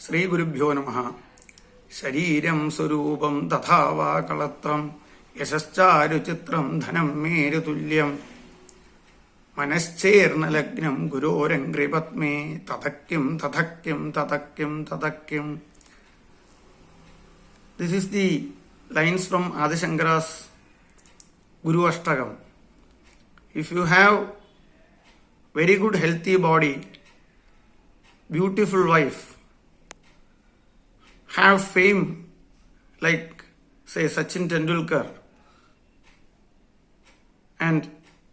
ശ്രീ ഗുരുഭ്യോ നമഃ. ശരീരം സ്വരൂപം തഥാ വാ കളത്രം യശശ്ചാരുചിത്രം ധനം മേരുതുല്യം മനശ്ചേർണലഗ്നം ഗുരോരംഗ്രിപത്മേ തതക്യം തതക്യം തതക്യം തതക്യം. This is the lines from Adi Shankara's Guru Ashtakam. If you have very good healthy body, beautiful wife, have fame like say Sachin Tendulkar, and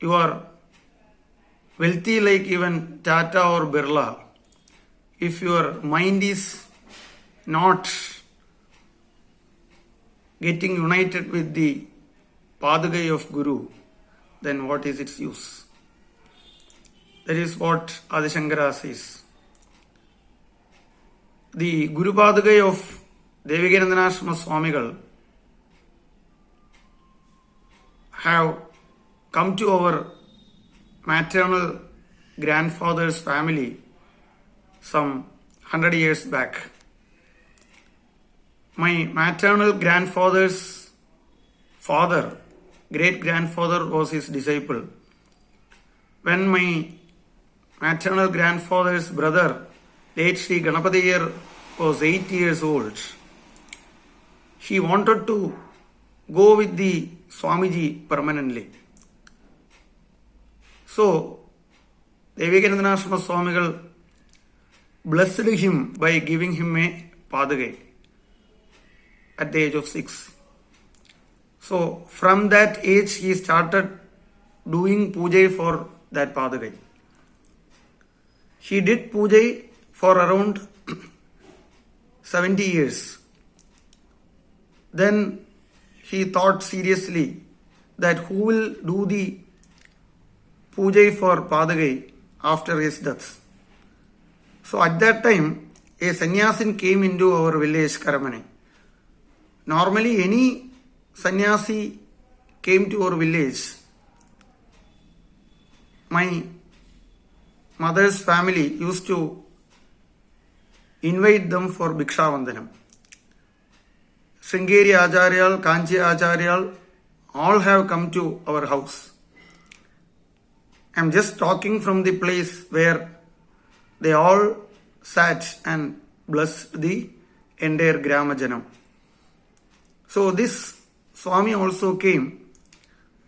you are wealthy like even Tata or Birla, if your mind is not getting united with the Padagai of Guru, then what is its use? That is what Adi Shankara says. The Guru Padagai of Devikanandanashrama Swamigal have come to our maternal grandfather's family some 100 years back. My maternal grandfather's father, great-grandfather, was his disciple. When my maternal grandfather's brother, late Sri Ganapatiyar, was 8 years old, he wanted to go with the Swamiji permanently. So, Devikanandanashrama Swamigal blessed him by giving him a Padagai at the age of 6. So, from that age, he started doing puja for that Padagai. He did puja for around 70 years. Then he thought seriously that who will do the puja for Padagai after his death. So at that time, a sannyasin came into our village, Karamane. Normally, any sannyasi came to our village, my mother's family used to invite them for Bhiksha Vandanam. Sringeri Acharyal, Kanchi Acharyal, all have come to our house. I am just talking from the place where they all sat and blessed the entire Gramajanam. So this Swami also came.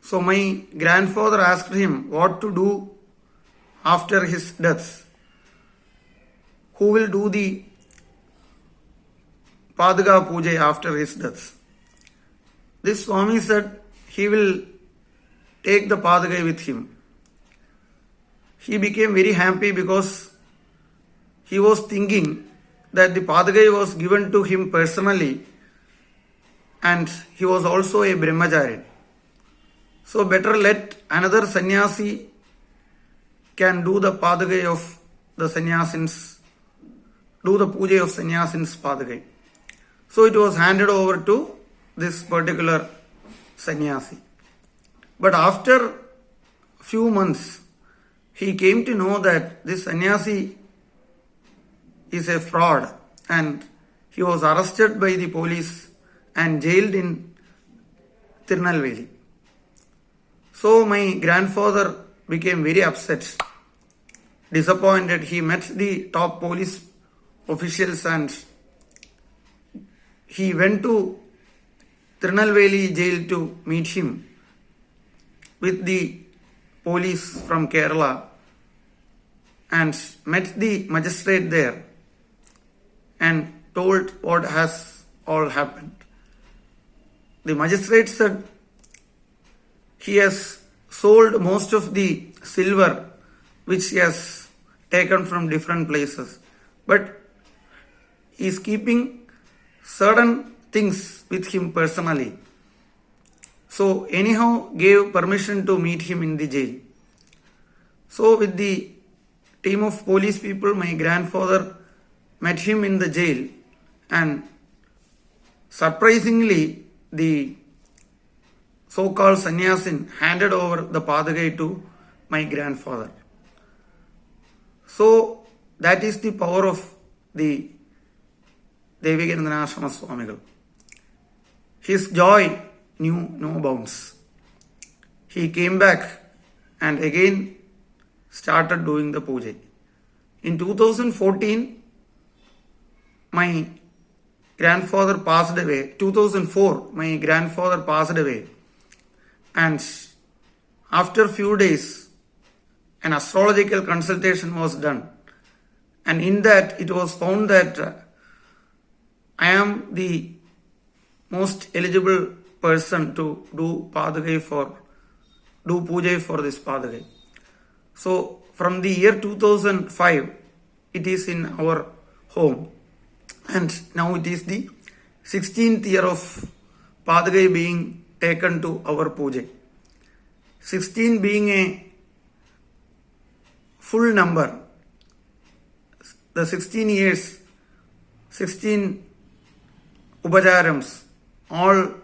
So my grandfather asked him what to do after his death. Who will do the Padaga Puja after his death? This Swami said he will take the Padagai with him. He became very happy because he was thinking that the Padagai was given to him personally and he was also a Brahmachari. So better let another sannyasi can do the Padagai of the sannyasins, do the puja of sannyasins Padagai. So it was handed over to this particular sannyasi. But after few months, he came to know that this sannyasi is a fraud and he was arrested by the police and jailed in Tirunelveli. So my grandfather became very upset, disappointed. He met the top police officials and he went to Tirunelveli jail to meet him with the police from Kerala and met the magistrate there and told what has all happened. The magistrate said he has sold most of the silver which he has taken from different places, but he is keeping certain things with him personally. So anyhow gave permission to meet him in the jail. So with the team of police people, my grandfather met him in the jail and surprisingly the so-called sannyasin handed over the Padagai to my grandfather. So that is the power of the Devikanandana Swamigal. His joy knew no bounds. He came back and again started doing the puja. In 2014, my grandfather passed away. 2004, my grandfather passed away. And after few days, an astrological consultation was done. And in that, it was found that I am the most eligible person to do puja for this Padagai. So from the year 2005, it is in our home. And now it is the 16th year of Padagai being taken to our puja. 16 being a full number. The 16 years, 16 Upajarams, all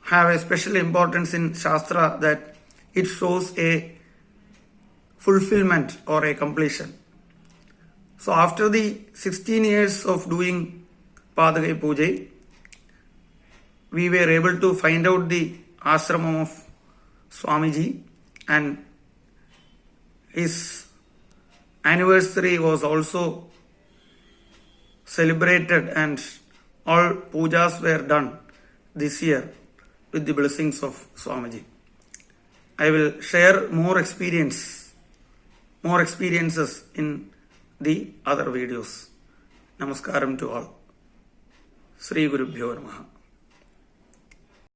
have a special importance in Shastra that it shows a fulfillment or a completion. So after the 16 years of doing Padagai Puja, we were able to find out the ashramam of Swamiji, and his anniversary was also celebrated and all pujas were done this year with the blessings of Swamiji. I will share more experiences in the other videos. Namaskaram to all. Sri Gurubhyo Namaha.